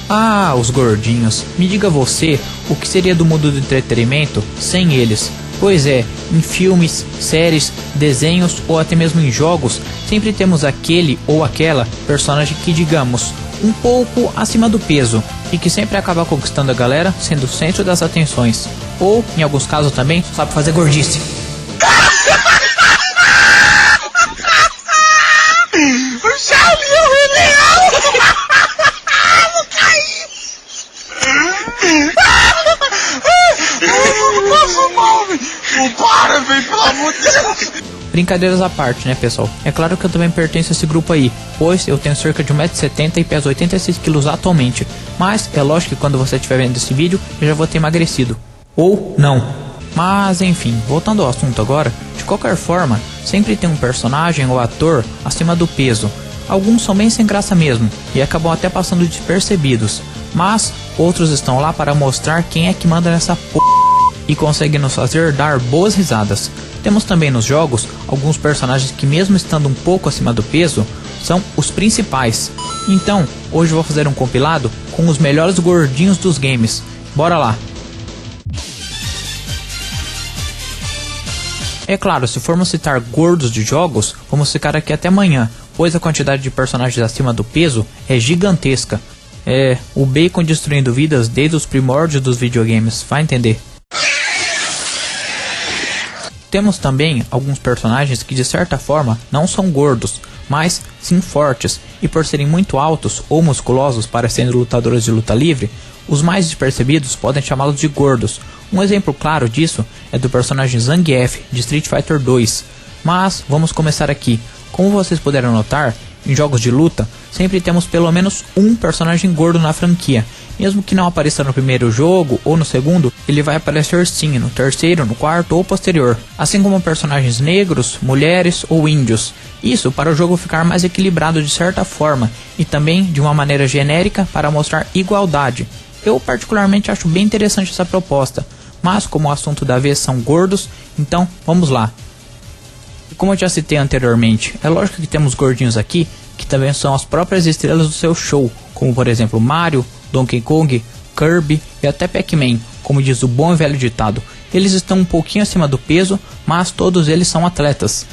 Ah, os gordinhos. Me diga você, o que seria do mundo do entretenimento sem eles? Pois é, em filmes, séries, desenhos ou até mesmo em jogos, sempre temos aquele ou aquela personagem que, digamos, um pouco acima do peso e que sempre acaba conquistando a galera, sendo o centro das atenções. Ou, em alguns casos também, sabe fazer gordice. Para, velho, pelo amor de Deus! Brincadeiras à parte, né, pessoal? É claro que eu também pertenço a esse grupo aí, pois eu tenho cerca de 1,70 m e peso 86 kg atualmente. Mas é lógico que quando você estiver vendo esse vídeo, eu já vou ter emagrecido. Ou não. Mas enfim, voltando ao assunto agora, de qualquer forma, sempre tem um personagem ou ator acima do peso. Alguns são bem sem graça mesmo, e acabam até passando despercebidos. Mas outros estão lá para mostrar quem é que manda nessa e consegue nos fazer dar boas risadas. Temos também nos jogos alguns personagens que, mesmo estando um pouco acima do peso, são os principais. Então, hoje eu vou fazer um compilado com os melhores gordinhos dos games. Bora lá! É claro, se formos citar gordos de jogos, vamos ficar aqui até amanhã, pois a quantidade de personagens acima do peso é gigantesca. É, o Bacon destruindo vidas desde os primórdios dos videogames, vai entender. Temos também alguns personagens que de certa forma não são gordos, mas sim fortes, e por serem muito altos ou musculosos parecendo lutadores de luta livre, os mais despercebidos podem chamá-los de gordos. Um exemplo claro disso é do personagem Zangief de Street Fighter 2. Mas vamos começar aqui. Como vocês puderam notar, em jogos de luta sempre temos pelo menos um personagem gordo na franquia. Mesmo que não apareça no primeiro jogo ou no segundo, ele vai aparecer sim no terceiro, no quarto ou posterior. Assim como personagens negros, mulheres ou índios. Isso para o jogo ficar mais equilibrado de certa forma e também de uma maneira genérica para mostrar igualdade. Eu particularmente acho bem interessante essa proposta, mas como o assunto da vez são gordos, então vamos lá. Como eu já citei anteriormente, é lógico que temos gordinhos aqui que também são as próprias estrelas do seu show, como por exemplo Mario, Donkey Kong, Kirby e até Pac-Man, como diz o bom e velho ditado. Eles estão um pouquinho acima do peso, mas todos eles são atletas.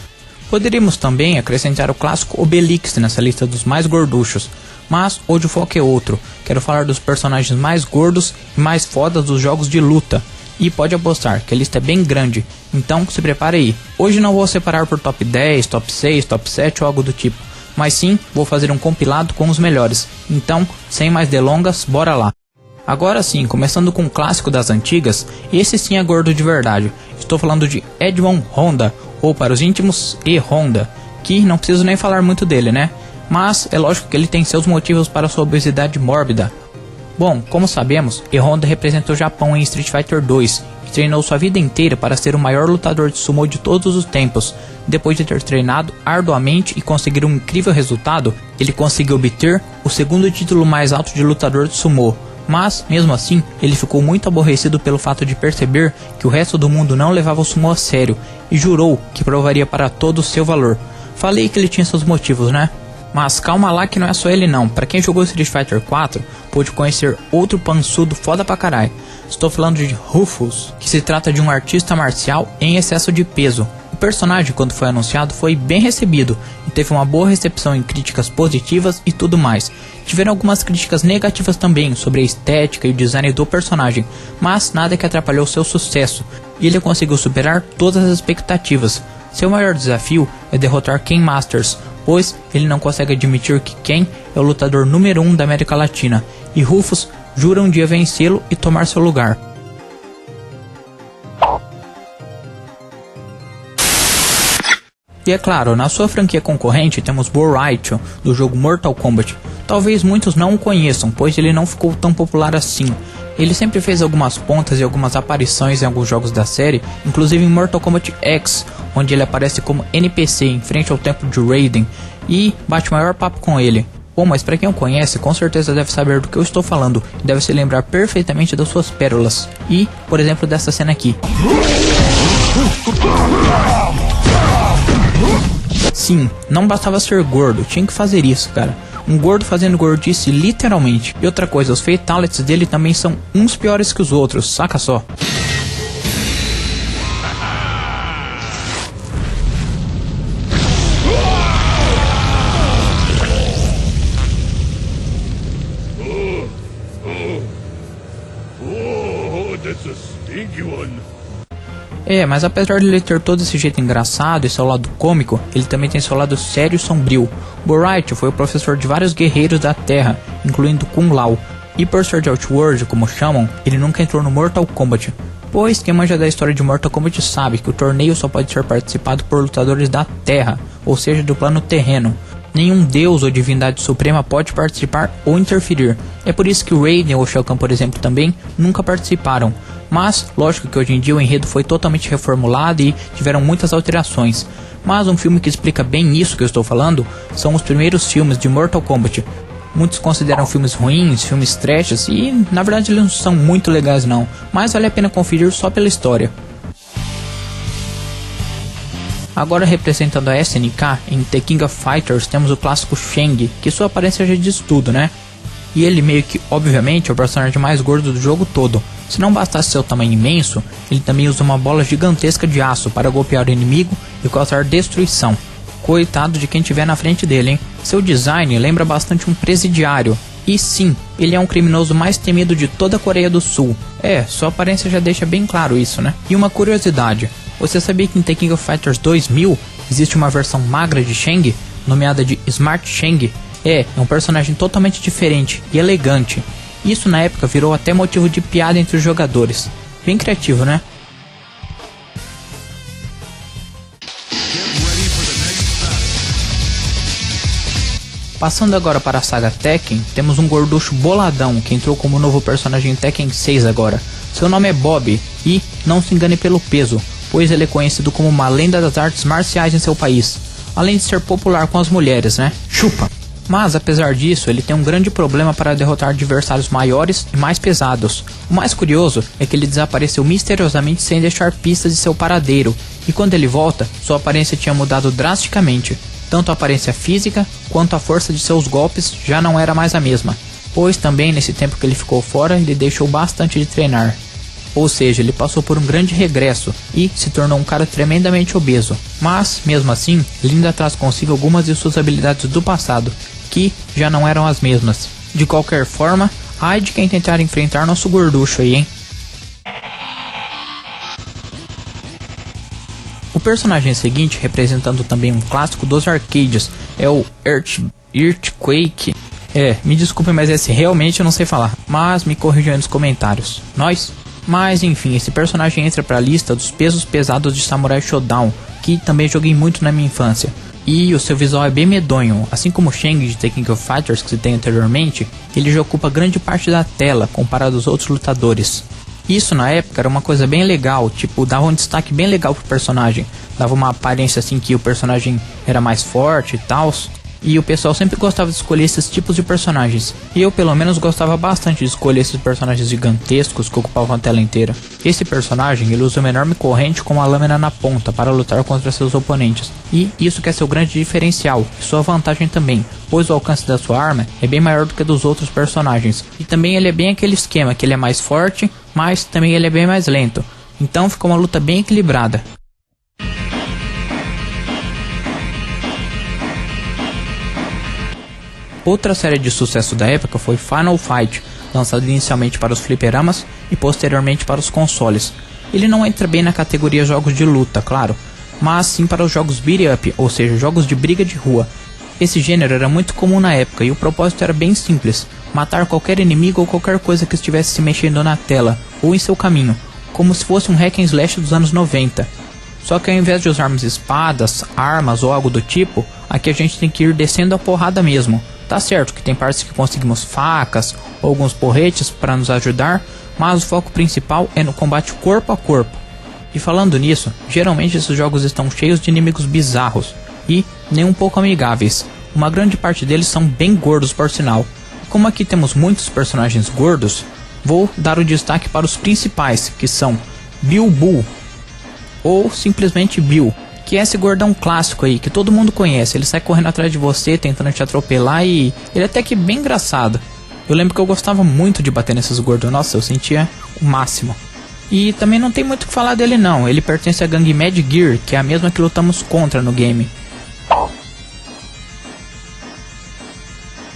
Poderíamos também acrescentar o clássico Obelix nessa lista dos mais gorduchos, mas hoje o foco é outro. Quero falar dos personagens mais gordos e mais fodas dos jogos de luta. E pode apostar que a lista é bem grande, então se prepare aí. Hoje não vou separar por top 10, top 6, top 7 ou algo do tipo, mas sim vou fazer um compilado com os melhores. Então, sem mais delongas, bora lá. Agora sim, começando com um clássico das antigas, esse sim é gordo de verdade. Estou falando de Edmond Honda, ou para os íntimos, E-Honda, que não preciso nem falar muito dele, né? Mas é lógico que ele tem seus motivos para sua obesidade mórbida. Bom, como sabemos, E-Honda representou o Japão em Street Fighter 2 e treinou sua vida inteira para ser o maior lutador de sumo de todos os tempos. Depois de ter treinado arduamente e conseguir um incrível resultado, ele conseguiu obter o segundo título mais alto de lutador de sumo. Mas, mesmo assim, ele ficou muito aborrecido pelo fato de perceber que o resto do mundo não levava o sumo a sério e jurou que provaria para todos seu valor. Falei que ele tinha seus motivos, né? Mas calma lá que não é só ele não. Pra quem jogou Street Fighter 4, pôde conhecer outro pançudo foda pra caralho. Estou falando de Rufus, que se trata de um artista marcial em excesso de peso. O personagem, quando foi anunciado, foi bem recebido e teve uma boa recepção em críticas positivas e tudo mais. Tiveram algumas críticas negativas também sobre a estética e o design do personagem, mas nada que atrapalhou seu sucesso, e ele conseguiu superar todas as expectativas. Seu maior desafio é derrotar Ken Masters, pois ele não consegue admitir que Ken é o lutador número 1 da América Latina, e Rufus jura um dia vencê-lo e tomar seu lugar. E é claro, na sua franquia concorrente temos Bo' Rai Cho, do jogo Mortal Kombat. Talvez muitos não o conheçam, pois ele não ficou tão popular assim. Ele sempre fez algumas pontas e algumas aparições em alguns jogos da série, inclusive em Mortal Kombat X, onde ele aparece como NPC em frente ao templo de Raiden e bate o maior papo com ele. Bom, mas pra quem o conhece, com certeza deve saber do que eu estou falando e deve se lembrar perfeitamente das suas pérolas. E, por exemplo, dessa cena aqui. Sim, não bastava ser gordo, tinha que fazer isso, cara. Um gordo fazendo gordice literalmente. E outra coisa, os fatalities dele também são uns piores que os outros, saca só. Mas apesar de ele ter todo esse jeito engraçado e seu lado cômico, ele também tem seu lado sério e sombrio. Borite foi o professor de vários guerreiros da Terra, incluindo Kung Lao. E por ser de Outworld, como chamam, ele nunca entrou no Mortal Kombat. Pois quem manja da história de Mortal Kombat sabe que o torneio só pode ser participado por lutadores da Terra, ou seja, do plano terreno. Nenhum deus ou divindade suprema pode participar ou interferir. É por isso que o Raiden ou Shao Kahn, por exemplo, também nunca participaram. Mas, lógico que hoje em dia o enredo foi totalmente reformulado e tiveram muitas alterações. Mas um filme que explica bem isso que eu estou falando são os primeiros filmes de Mortal Kombat. Muitos consideram filmes ruins, filmes trashes, e na verdade eles não são muito legais não, mas vale a pena conferir só pela história. Agora representando a SNK, em The King of Fighters temos o clássico Shang, que sua aparência já diz tudo, né? E ele meio que, obviamente, é o personagem mais gordo do jogo todo. Se não bastasse seu tamanho imenso, ele também usa uma bola gigantesca de aço para golpear o inimigo e causar destruição. Coitado de quem estiver na frente dele, hein? Seu design lembra bastante um presidiário. E sim, ele é um criminoso mais temido de toda a Coreia do Sul. Sua aparência já deixa bem claro isso, né? E uma curiosidade, você sabia que em The King of Fighters 2000 existe uma versão magra de Shang, nomeada de Smart Shang? É um personagem totalmente diferente e elegante. Isso na época virou até motivo de piada entre os jogadores. Bem criativo, né? Passando agora para a saga Tekken, temos um gorducho boladão que entrou como novo personagem em Tekken 6 agora. Seu nome é Bob e não se engane pelo peso, pois ele é conhecido como uma lenda das artes marciais em seu país. Além de ser popular com as mulheres, né? Chupa! Mas apesar disso, ele tem um grande problema para derrotar adversários maiores e mais pesados. O mais curioso é que ele desapareceu misteriosamente sem deixar pistas de seu paradeiro, e quando ele volta, sua aparência tinha mudado drasticamente. Tanto a aparência física quanto a força de seus golpes já não era mais a mesma, pois também nesse tempo que ele ficou fora, ele deixou bastante de treinar. Ou seja, ele passou por um grande regresso e se tornou um cara tremendamente obeso. Mas, mesmo assim, ele ainda traz consigo algumas de suas habilidades do passado, que já não eram as mesmas. De qualquer forma, ai de quem tentar enfrentar nosso gorducho aí, hein? O personagem seguinte, representando também um clássico dos arcades, é o Earthquake. Me desculpe, mas esse realmente eu não sei falar, mas me corrijam aí nos comentários. Mas enfim, esse personagem entra para a lista dos pesos pesados de Samurai Shodown, que também joguei muito na minha infância. E o seu visual é bem medonho, assim como o Shang de The King of Fighters que citei anteriormente, ele já ocupa grande parte da tela comparado aos outros lutadores. Isso na época era uma coisa bem legal, tipo, dava um destaque bem legal pro personagem, dava uma aparência assim que o personagem era mais forte e tal. E o pessoal sempre gostava de escolher esses tipos de personagens. E eu pelo menos gostava bastante de escolher esses personagens gigantescos que ocupavam a tela inteira. Esse personagem ele usa uma enorme corrente com uma lâmina na ponta para lutar contra seus oponentes. E isso que é seu grande diferencial, e sua vantagem também, pois o alcance da sua arma é bem maior do que dos outros personagens. E também ele é bem aquele esquema que ele é mais forte, mas também ele é bem mais lento. Então ficou uma luta bem equilibrada. Outra série de sucesso da época foi Final Fight, lançado inicialmente para os fliperamas e posteriormente para os consoles. Ele não entra bem na categoria jogos de luta, claro, mas sim para os jogos beat up, ou seja, jogos de briga de rua. Esse gênero era muito comum na época e o propósito era bem simples, matar qualquer inimigo ou qualquer coisa que estivesse se mexendo na tela ou em seu caminho, como se fosse um hack and slash dos anos 90. Só que ao invés de usarmos espadas, armas ou algo do tipo, aqui a gente tem que ir descendo a porrada mesmo. Tá certo que tem partes que conseguimos facas ou alguns porretes para nos ajudar, mas o foco principal é no combate corpo a corpo. E falando nisso, geralmente esses jogos estão cheios de inimigos bizarros e nem um pouco amigáveis. Uma grande parte deles são bem gordos por sinal. Como aqui temos muitos personagens gordos, vou dar o destaque para os principais, que são Bill Bull, ou simplesmente Bill, que é esse gordão clássico aí, que todo mundo conhece. Ele sai correndo atrás de você, tentando te atropelar, e ele é até que bem engraçado. Eu lembro que eu gostava muito de bater nesses gordos. Nossa, eu sentia o máximo. E também não tem muito o que falar dele não. Ele pertence à gangue Mad Gear, que é a mesma que lutamos contra no game.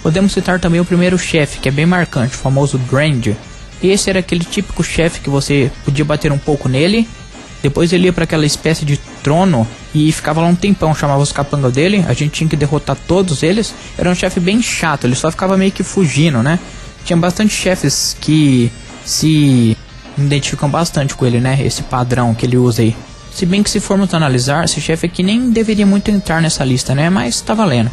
Podemos citar também o primeiro chefe, que é bem marcante, o famoso Drand. Esse era aquele típico chefe que você podia bater um pouco nele, depois ele ia para aquela espécie de trono e ficava lá um tempão, chamava os capangas dele, a gente tinha que derrotar todos eles. Era um chefe bem chato, ele só ficava meio que fugindo, né? Tinha bastante chefes que se identificam bastante com ele, né? Esse padrão que ele usa aí. Se bem que se formos analisar, esse chefe aqui nem deveria muito entrar nessa lista, né? Mas tá valendo.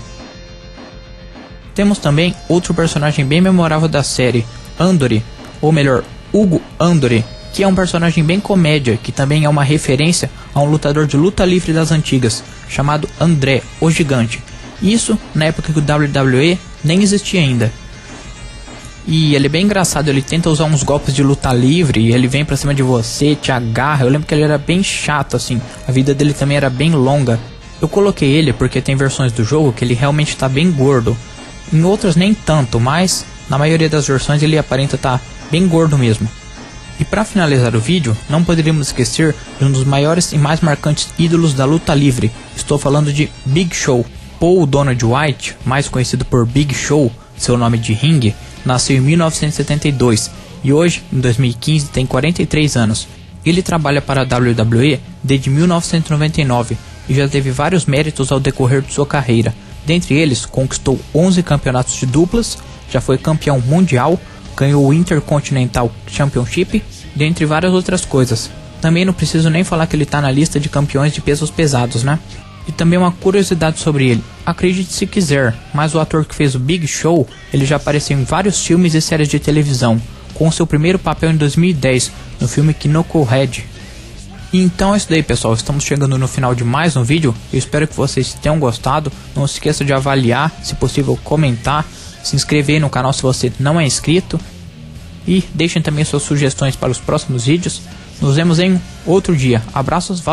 Temos também outro personagem bem memorável da série, Andori, ou melhor, Hugo Andori, que é um personagem bem comédia, que também é uma referência a um lutador de luta livre das antigas, chamado André, o Gigante. Isso na época que o WWE nem existia ainda. E ele é bem engraçado, ele tenta usar uns golpes de luta livre, e ele vem pra cima de você, te agarra. Eu lembro que ele era bem chato assim, a vida dele também era bem longa. Eu coloquei ele porque tem versões do jogo que ele realmente tá bem gordo. Em outras nem tanto, mas na maioria das versões ele aparenta estar bem gordo mesmo. E para finalizar o vídeo, não poderíamos esquecer de um dos maiores e mais marcantes ídolos da luta livre. Estou falando de Big Show. Paul Donald White, mais conhecido por Big Show, seu nome de ringue, nasceu em 1972 e hoje, em 2015, tem 43 anos. Ele trabalha para a WWE desde 1999 e já teve vários méritos ao decorrer de sua carreira. Dentre eles, conquistou 11 campeonatos de duplas, já foi campeão mundial, ganhou o Intercontinental Championship, dentre várias outras coisas. Também não preciso nem falar que ele está na lista de campeões de pesos pesados, né? E também uma curiosidade sobre ele, acredite se quiser, mas o ator que fez o Big Show, ele já apareceu em vários filmes e séries de televisão, com seu primeiro papel em 2010, no filme Knucklehead. Então é isso daí, pessoal, estamos chegando no final de mais um vídeo. Eu espero que vocês tenham gostado. Não se esqueça de avaliar, se possível comentar, se inscrever no canal se você não é inscrito, e deixem também suas sugestões para os próximos vídeos. Nos vemos em outro dia. Abraços, valeu!